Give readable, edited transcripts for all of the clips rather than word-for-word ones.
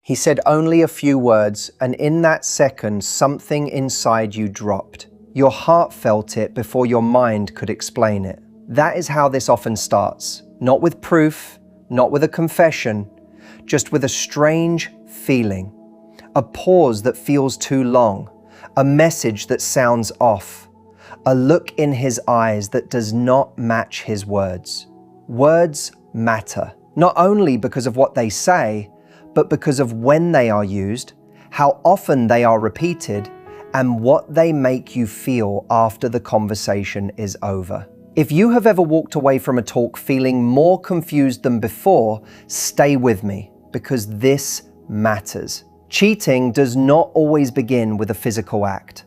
He said only a few words, and in that second, something inside you dropped. Your heart felt it before your mind could explain it. That is how this often starts. Not with proof, not with a confession, just with a strange feeling. A pause that feels too long. A message that sounds off. A look in his eyes that does not match his words. Words matter, not only because of what they say, but because of when they are used, how often they are repeated, and what they make you feel after the conversation is over. If you have ever walked away from a talk feeling more confused than before, stay with me, because this matters. Cheating does not always begin with a physical act.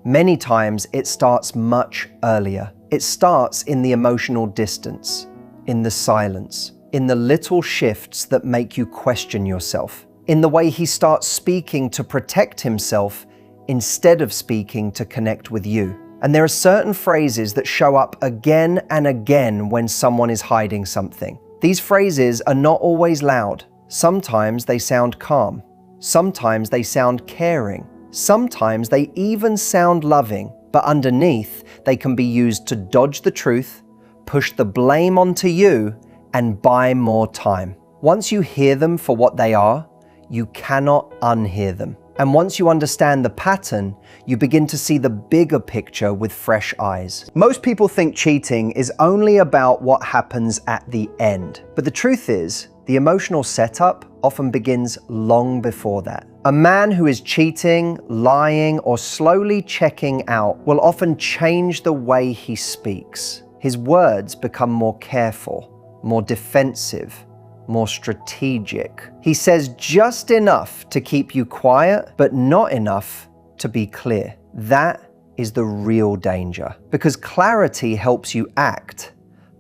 Many times it starts much earlier. It starts in the emotional distance, in the silence, in the little shifts that make you question yourself, in the way he starts speaking to protect himself instead of speaking to connect with you. And there are certain phrases that show up again and again when someone is hiding something. These phrases are not always loud. Sometimes they sound calm. Sometimes they sound caring. Sometimes they even sound loving, but underneath they can be used to dodge the truth, push the blame onto you, and buy more time. Once you hear them for what they are, you cannot unhear them. And once you understand the pattern, you begin to see the bigger picture with fresh eyes. Most people think cheating is only about what happens at the end. But the truth is, the emotional setup often begins long before that. A man who is cheating, lying, or slowly checking out will often change the way he speaks. His words become more careful, more defensive, more strategic. He says just enough to keep you quiet, but not enough to be clear. That is the real danger, because clarity helps you act,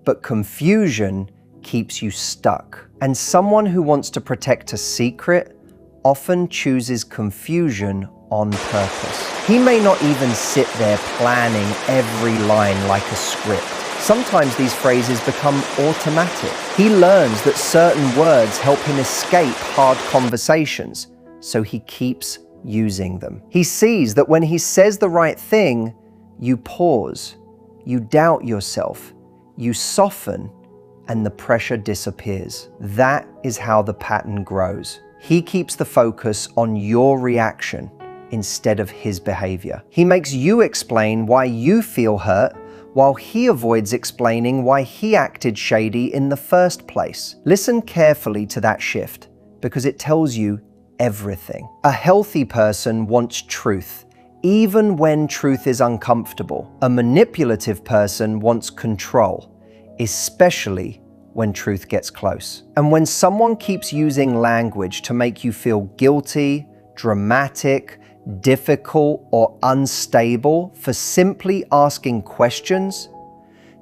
but confusion keeps you stuck. And someone who wants to protect a secret often chooses confusion on purpose. He may not even sit there planning every line like a script. Sometimes these phrases become automatic. He learns that certain words help him escape hard conversations, so he keeps using them. He sees that when he says the right thing, you pause, you doubt yourself, you soften, and the pressure disappears. That is how the pattern grows. He keeps the focus on your reaction instead of his behavior. He makes you explain why you feel hurt, while he avoids explaining why he acted shady in the first place. Listen carefully to that shift, because it tells you everything. A healthy person wants truth, even when truth is uncomfortable. A manipulative person wants control, especially when truth gets close. And when someone keeps using language to make you feel guilty, dramatic, difficult, or unstable for simply asking questions,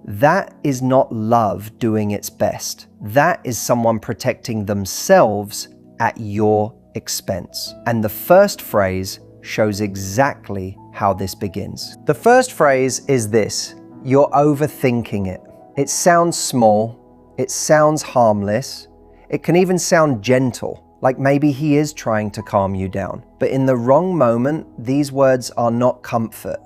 that is not love doing its best. That is someone protecting themselves at your expense. And the first phrase shows exactly how this begins. The first phrase is this: you're overthinking it. It sounds small, it sounds harmless, it can even sound gentle, like maybe he is trying to calm you down. But in the wrong moment, these words are not comfort.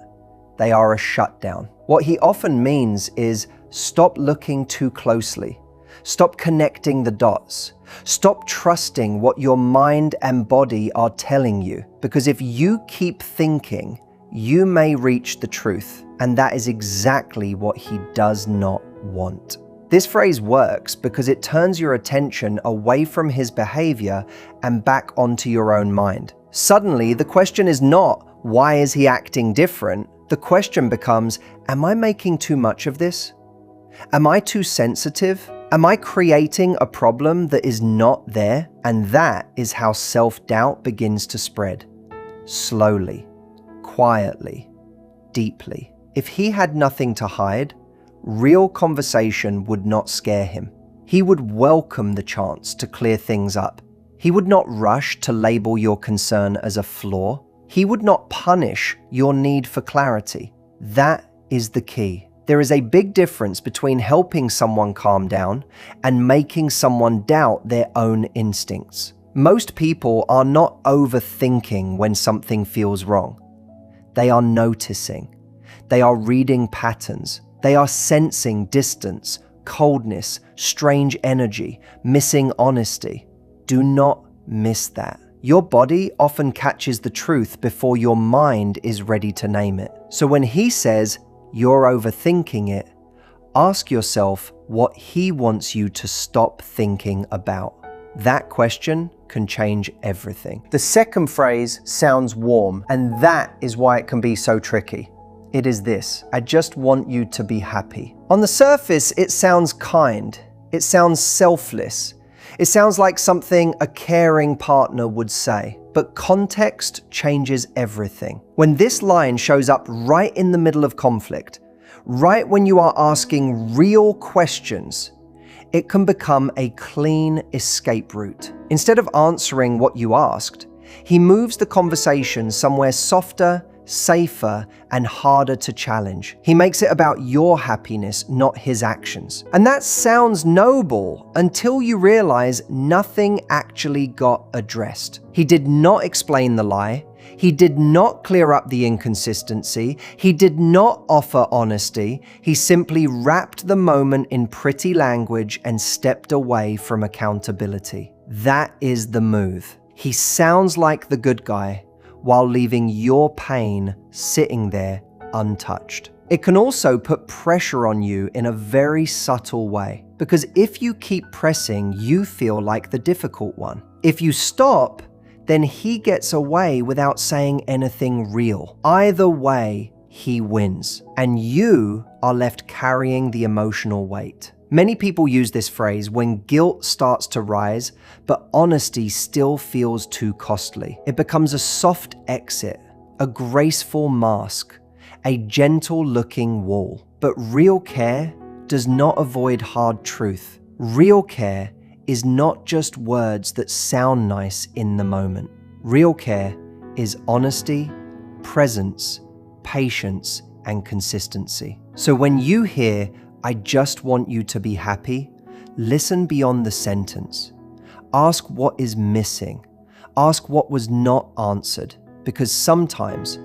They are a shutdown. What he often means is stop looking too closely. Stop connecting the dots. Stop trusting what your mind and body are telling you. Because if you keep thinking, you may reach the truth. And that is exactly what he does not want. This phrase works because it turns your attention away from his behavior and back onto your own mind. Suddenly, the question is not, why is he acting different? The question becomes, am I making too much of this? Am I too sensitive? Am I creating a problem that is not there? And that is how self-doubt begins to spread. Slowly, quietly, deeply. If he had nothing to hide, real conversation would not scare him. He would welcome the chance to clear things up. He would not rush to label your concern as a flaw. He would not punish your need for clarity. That is the key. There is a big difference between helping someone calm down and making someone doubt their own instincts. Most people are not overthinking when something feels wrong. They are noticing. They are reading patterns. They are sensing distance, coldness, strange energy, missing honesty. Do not miss that. Your body often catches the truth before your mind is ready to name it. So when he says, "You're overthinking it," ask yourself what he wants you to stop thinking about. That question can change everything. The second phrase sounds warm, and that is why it can be so tricky. It is this: I just want you to be happy. On the surface, it sounds kind. It sounds selfless. It sounds like something a caring partner would say. But context changes everything. When this line shows up right in the middle of conflict, right when you are asking real questions, it can become a clean escape route. Instead of answering what you asked, he moves the conversation somewhere softer, safer, and harder to challenge. He makes it about your happiness, not his actions. And that sounds noble until you realize nothing actually got addressed. He did not explain the lie. He did not clear up the inconsistency. He did not offer honesty. He simply wrapped the moment in pretty language and stepped away from accountability. That is the move. He sounds like the good guy while leaving your pain sitting there untouched. It can also put pressure on you in a very subtle way, because if you keep pressing, you feel like the difficult one. If you stop, then he gets away without saying anything real. Either way, he wins, and you are left carrying the emotional weight. Many people use this phrase when guilt starts to rise, but honesty still feels too costly. It becomes a soft exit, a graceful mask, a gentle-looking wall. But real care does not avoid hard truth. Real care is not just words that sound nice in the moment. Real care is honesty, presence, patience, and consistency. So when you hear, "I just want you to be happy," listen beyond the sentence. Ask what is missing. Ask what was not answered, because sometimes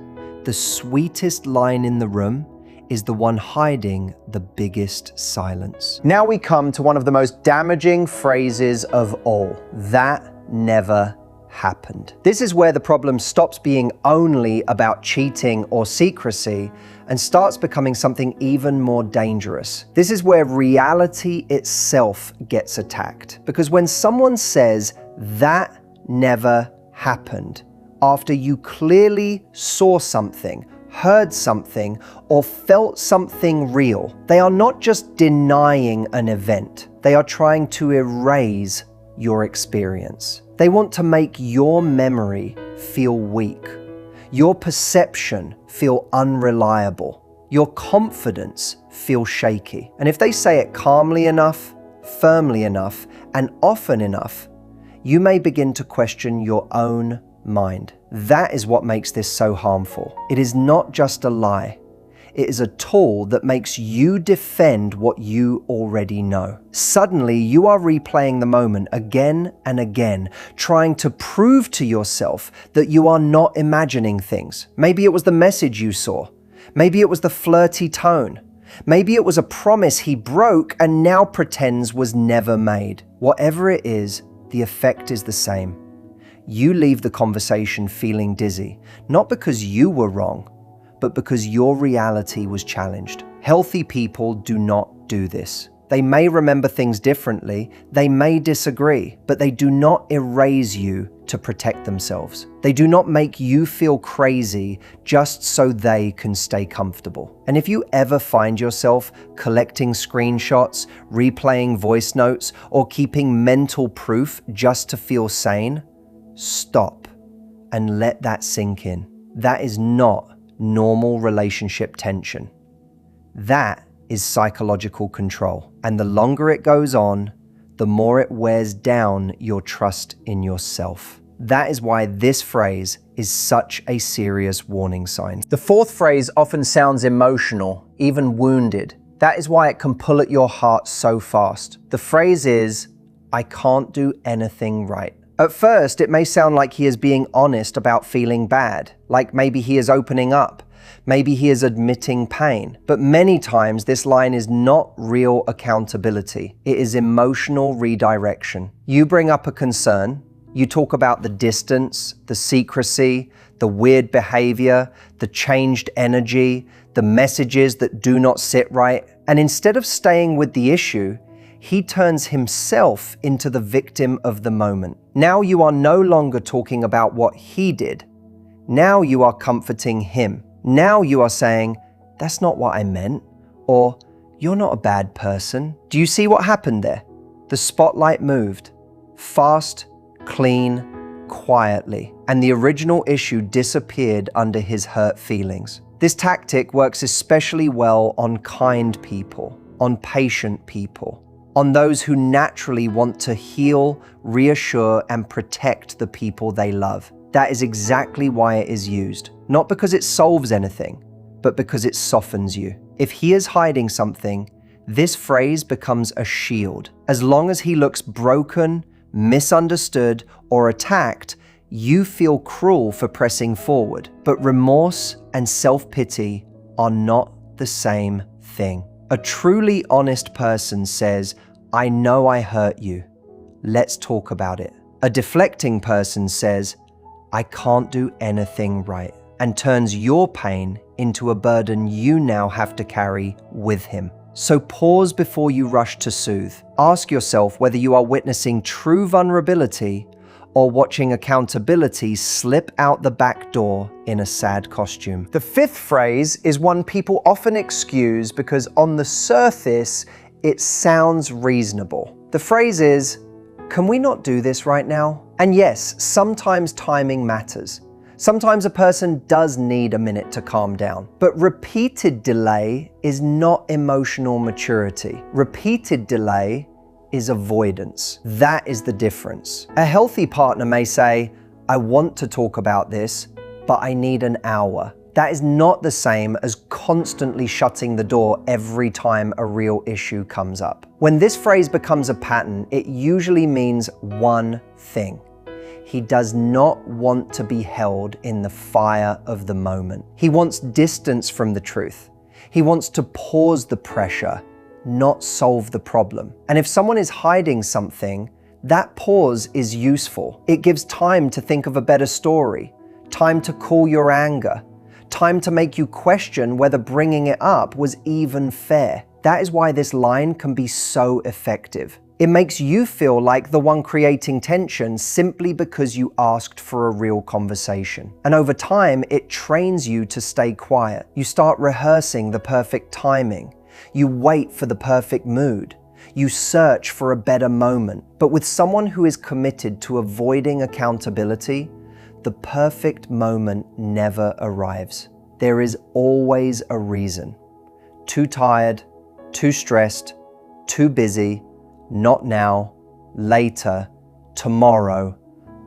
the sweetest line in the room is the one hiding the biggest silence. Now we come to one of the most damaging phrases of all. That never happened. This is where the problem stops being only about cheating or secrecy and starts becoming something even more dangerous. This is where reality itself gets attacked. Because when someone says, "That never happened," after you clearly saw something, heard something, or felt something real, they are not just denying an event. They are trying to erase your experience. They want to make your memory feel weak, your perception feel unreliable, your confidence feel shaky. And if they say it calmly enough, firmly enough, and often enough, you may begin to question your own mind. That is what makes this so harmful. It is not just a lie. It is a tool that makes you defend what you already know. Suddenly, you are replaying the moment again and again, trying to prove to yourself that you are not imagining things. Maybe it was the message you saw. Maybe it was the flirty tone. Maybe it was a promise he broke and now pretends was never made. Whatever it is, the effect is the same. You leave the conversation feeling dizzy, not because you were wrong, but because your reality was challenged. Healthy people do not do this. They may remember things differently, they may disagree, but they do not erase you to protect themselves. They do not make you feel crazy just so they can stay comfortable. And if you ever find yourself collecting screenshots, replaying voice notes, or keeping mental proof just to feel sane, stop and let that sink in. That is not normal relationship tension. That is psychological control. And the longer it goes on, the more it wears down your trust in yourself. That is why this phrase is such a serious warning sign. The fourth phrase often sounds emotional, even wounded. That is why it can pull at your heart so fast. The phrase is, "I can't do anything right." At first, it may sound like he is being honest about feeling bad, like maybe he is opening up, maybe he is admitting pain. But many times, this line is not real accountability. It is emotional redirection. You bring up a concern, you talk about the distance, the secrecy, the weird behavior, the changed energy, the messages that do not sit right. And instead of staying with the issue, he turns himself into the victim of the moment. Now you are no longer talking about what he did. Now you are comforting him. Now you are saying, that's not what I meant, or you're not a bad person. Do you see what happened there? The spotlight moved, fast, clean, quietly, and the original issue disappeared under his hurt feelings. This tactic works especially well on kind people, on patient people, on those who naturally want to heal, reassure, and protect the people they love. That is exactly why it is used. Not because it solves anything, but because it softens you. If he is hiding something, this phrase becomes a shield. As long as he looks broken, misunderstood, or attacked, you feel cruel for pressing forward. But remorse and self-pity are not the same thing. A truly honest person says, I know I hurt you. Let's talk about it. A deflecting person says, I can't do anything right, and turns your pain into a burden you now have to carry with him. So pause before you rush to soothe. Ask yourself whether you are witnessing true vulnerability or watching accountability slip out the back door in a sad costume. The fifth phrase is one people often excuse because on the surface, it sounds reasonable. The phrase is, can we not do this right now? And yes, sometimes timing matters. Sometimes a person does need a minute to calm down. But repeated delay is not emotional maturity. Repeated delay is avoidance. That is the difference. A healthy partner may say, I want to talk about this, but I need an hour. That is not the same as constantly shutting the door every time a real issue comes up. When this phrase becomes a pattern, it usually means one thing. He does not want to be held in the fire of the moment. He wants distance from the truth. He wants to pause the pressure, not solve the problem. And if someone is hiding something, that pause is useful. It gives time to think of a better story, time to cool your anger, time to make you question whether bringing it up was even fair. That is why this line can be so effective. It makes you feel like the one creating tension simply because you asked for a real conversation. And over time, it trains you to stay quiet. You start rehearsing the perfect timing. You wait for the perfect mood. You search for a better moment. But with someone who is committed to avoiding accountability, the perfect moment never arrives. There is always a reason. Too tired, too stressed, too busy, not now, later, tomorrow,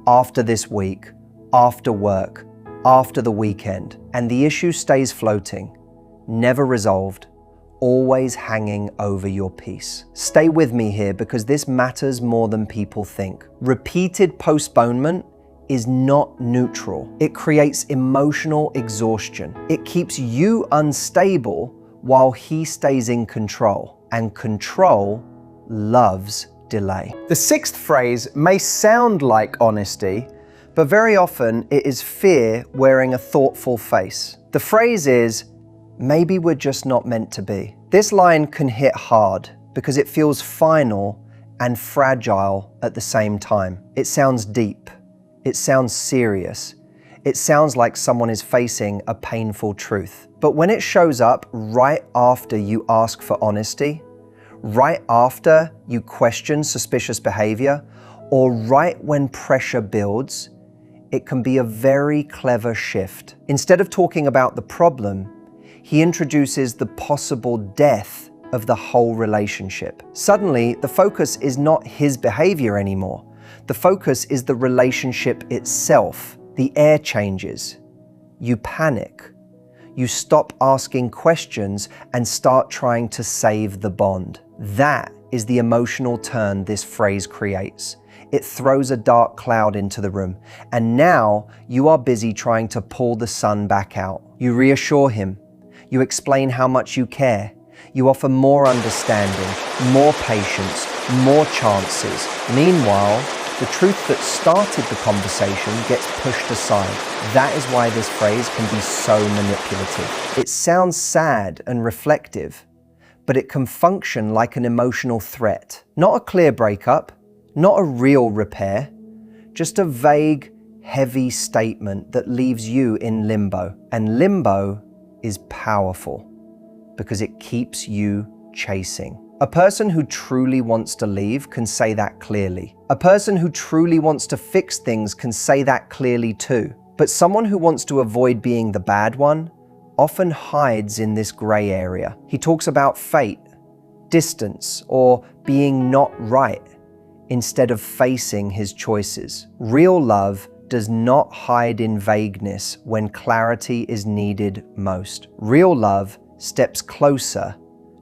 after this week, after work, after the weekend. And the issue stays floating, never resolved, always hanging over your peace. Stay with me here because this matters more than people think. Repeated postponement is not neutral. It creates emotional exhaustion. It keeps you unstable while he stays in control. And control loves delay. The sixth phrase may sound like honesty, but very often it is fear wearing a thoughtful face. The phrase is, maybe we're just not meant to be. This line can hit hard because it feels final and fragile at the same time. It sounds deep. It sounds serious. It sounds like someone is facing a painful truth. But when it shows up right after you ask for honesty, right after you question suspicious behavior, or right when pressure builds, it can be a very clever shift. Instead of talking about the problem, he introduces the possible death of the whole relationship. Suddenly, the focus is not his behavior anymore. The focus is the relationship itself. The air changes. You panic. You stop asking questions and start trying to save the bond. That is the emotional turn this phrase creates. It throws a dark cloud into the room, and now you are busy trying to pull the sun back out. You reassure him. You explain how much you care. You offer more understanding, more patience, more chances. Meanwhile, the truth that started the conversation gets pushed aside. That is why this phrase can be so manipulative. It sounds sad and reflective, but it can function like an emotional threat. Not a clear breakup, not a real repair, just a vague, heavy statement that leaves you in limbo. And limbo is powerful because it keeps you chasing. A person who truly wants to leave can say that clearly. A person who truly wants to fix things can say that clearly too. But someone who wants to avoid being the bad one often hides in this gray area. He talks about fate, distance, or being not right instead of facing his choices. Real love does not hide in vagueness when clarity is needed most. Real love steps closer,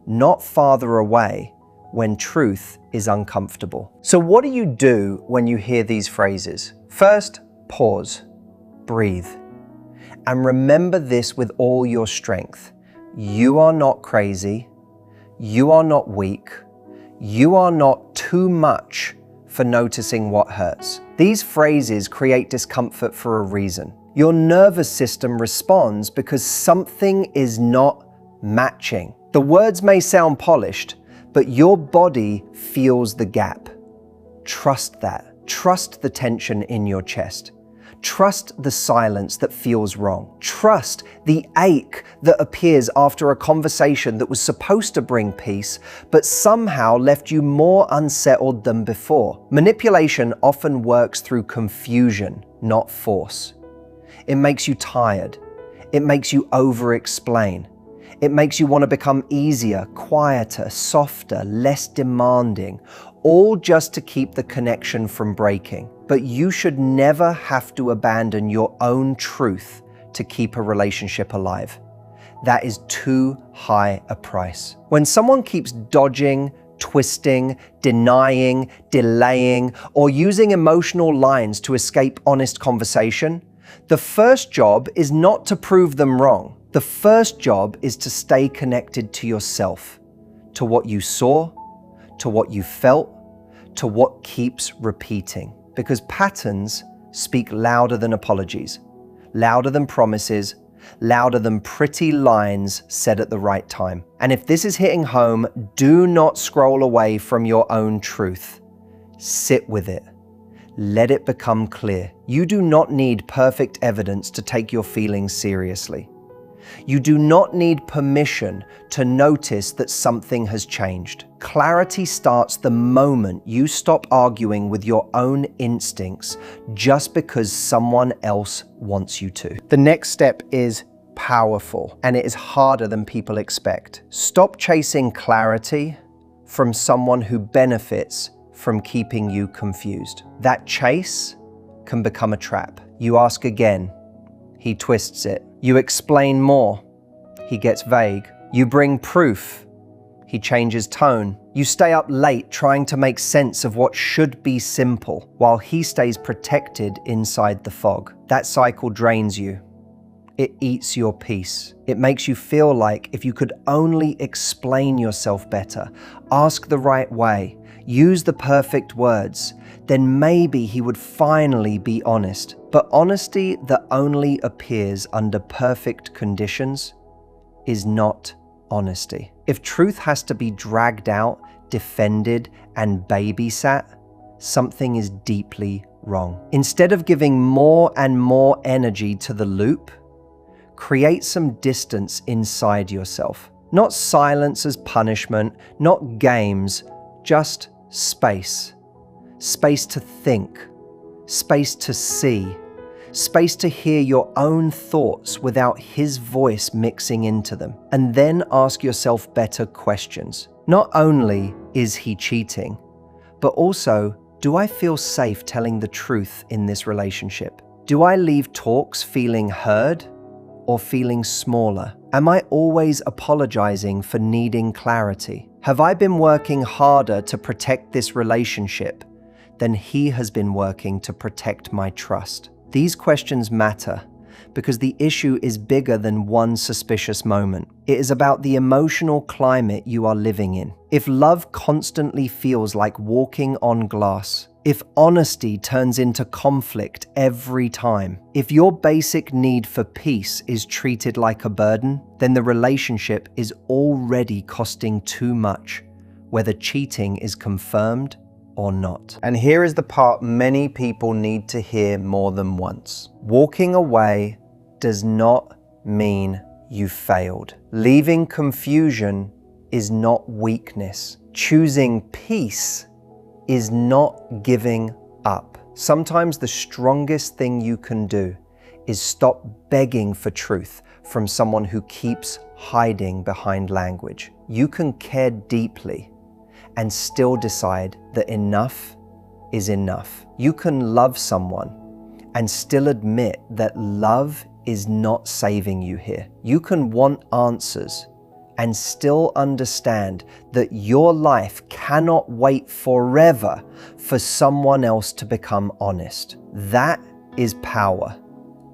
not farther away, when truth is uncomfortable. So what do you do when you hear these phrases? First, pause, breathe, and remember this with all your strength. You are not crazy. You are not weak. You are not too much for noticing what hurts. These phrases create discomfort for a reason. Your nervous system responds because something is not matching. The words may sound polished, but your body feels the gap. Trust that. Trust the tension in your chest. Trust the silence that feels wrong. Trust the ache that appears after a conversation that was supposed to bring peace, but somehow left you more unsettled than before. Manipulation often works through confusion, not force. It makes you tired. It makes you over-explain. It makes you want to become easier, quieter, softer, less demanding, all just to keep the connection from breaking. But you should never have to abandon your own truth to keep a relationship alive. That is too high a price. When someone keeps dodging, twisting, denying, delaying, or using emotional lines to escape honest conversation, the first job is not to prove them wrong. The first job is to stay connected to yourself, to what you saw, to what you felt, to what keeps repeating. Because patterns speak louder than apologies, louder than promises, louder than pretty lines said at the right time. And if this is hitting home, do not scroll away from your own truth. Sit with it. Let it become clear. You do not need perfect evidence to take your feelings seriously. You do not need permission to notice that something has changed. Clarity starts the moment you stop arguing with your own instincts just because someone else wants you to. The next step is powerful, and it is harder than people expect. Stop chasing clarity from someone who benefits from keeping you confused. That chase can become a trap. You ask again, he twists it. You explain more, he gets vague. You bring proof, he changes tone. You stay up late trying to make sense of what should be simple, while he stays protected inside the fog. That cycle drains you. It eats your peace. It makes you feel like if you could only explain yourself better, ask the right way, use the perfect words, then maybe he would finally be honest. But honesty that only appears under perfect conditions is not honesty. If truth has to be dragged out, defended, and babysat, something is deeply wrong. Instead of giving more and more energy to the loop, create some distance inside yourself. Not silence as punishment, not games, just space. Space to think, space to see, space to hear your own thoughts without his voice mixing into them. And then ask yourself better questions. Not only is he cheating, but also, do I feel safe telling the truth in this relationship? Do I leave talks feeling heard or feeling smaller? Am I always apologizing for needing clarity? Have I been working harder to protect this relationship then he has been working to protect my trust. These questions matter because the issue is bigger than one suspicious moment. It is about the emotional climate you are living in. If love constantly feels like walking on glass, if honesty turns into conflict every time, if your basic need for peace is treated like a burden, then the relationship is already costing too much, whether cheating is confirmed or not. And here is the part many people need to hear more than once. Walking away does not mean you failed. Leaving confusion is not weakness. Choosing peace is not giving up. Sometimes the strongest thing you can do is stop begging for truth from someone who keeps hiding behind language. You can care deeply and still decide that enough is enough. You can love someone and still admit that love is not saving you here. You can want answers and still understand that your life cannot wait forever for someone else to become honest. That is power.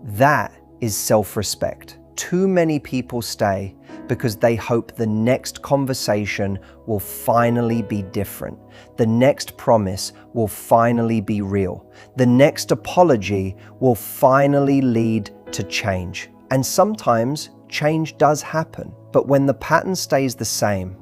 That is self-respect. Too many people stay because they hope the next conversation will finally be different. The next promise will finally be real. The next apology will finally lead to change. And sometimes change does happen. But when the pattern stays the same,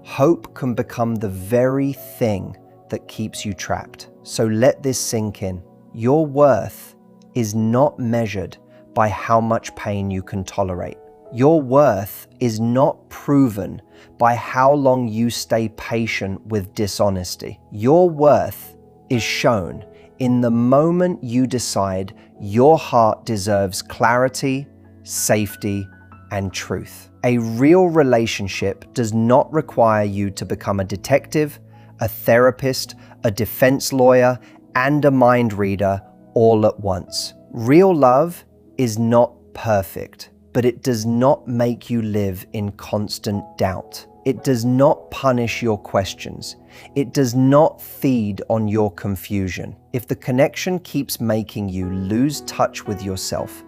hope can become the very thing that keeps you trapped. So let this sink in. Your worth is not measured by how much pain you can tolerate. Your worth is not proven by how long you stay patient with dishonesty. Your worth is shown in the moment you decide your heart deserves clarity, safety, and truth. A real relationship does not require you to become a detective, a therapist, a defense lawyer, and a mind reader all at once. Real love is not perfect, but it does not make you live in constant doubt. It does not punish your questions. It does not feed on your confusion. If the connection keeps making you lose touch with yourself,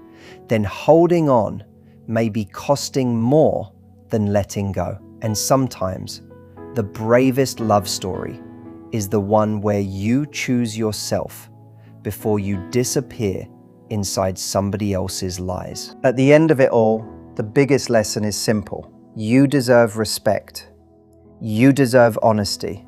then holding on may be costing more than letting go. And sometimes the bravest love story is the one where you choose yourself before you disappear inside somebody else's lies. At the end of it all, the biggest lesson is simple. You deserve respect. You deserve honesty.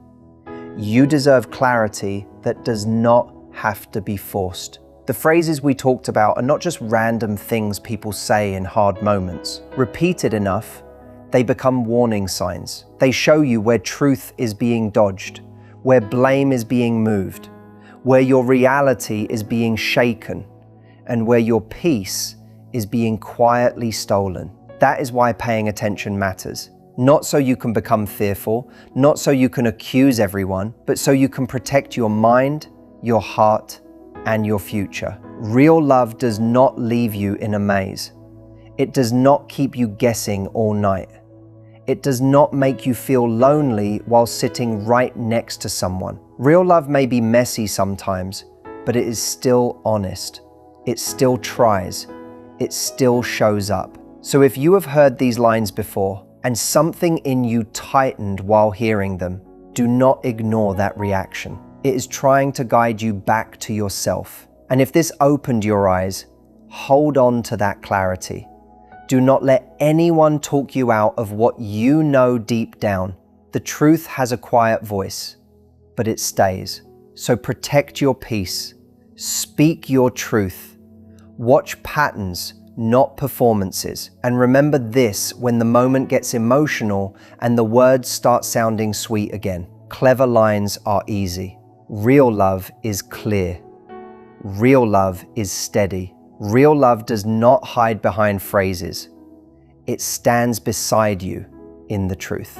You deserve clarity that does not have to be forced. The phrases we talked about are not just random things people say in hard moments. Repeated enough, they become warning signs. They show you where truth is being dodged, where blame is being moved, where your reality is being shaken, and where your peace is being quietly stolen. That is why paying attention matters. Not so you can become fearful, not so you can accuse everyone, but so you can protect your mind, your heart, and your future. Real love does not leave you in a maze. It does not keep you guessing all night. It does not make you feel lonely while sitting right next to someone. Real love may be messy sometimes, but it is still honest. It still tries. It still shows up. So if you have heard these lines before and something in you tightened while hearing them, do not ignore that reaction. It is trying to guide you back to yourself. And if this opened your eyes, hold on to that clarity. Do not let anyone talk you out of what you know deep down. The truth has a quiet voice, but it stays. So protect your peace. Speak your truth. Watch patterns, not performances. And remember this when the moment gets emotional and the words start sounding sweet again. Clever lines are easy. Real love is clear. Real love is steady. Real love does not hide behind phrases. It stands beside you in the truth.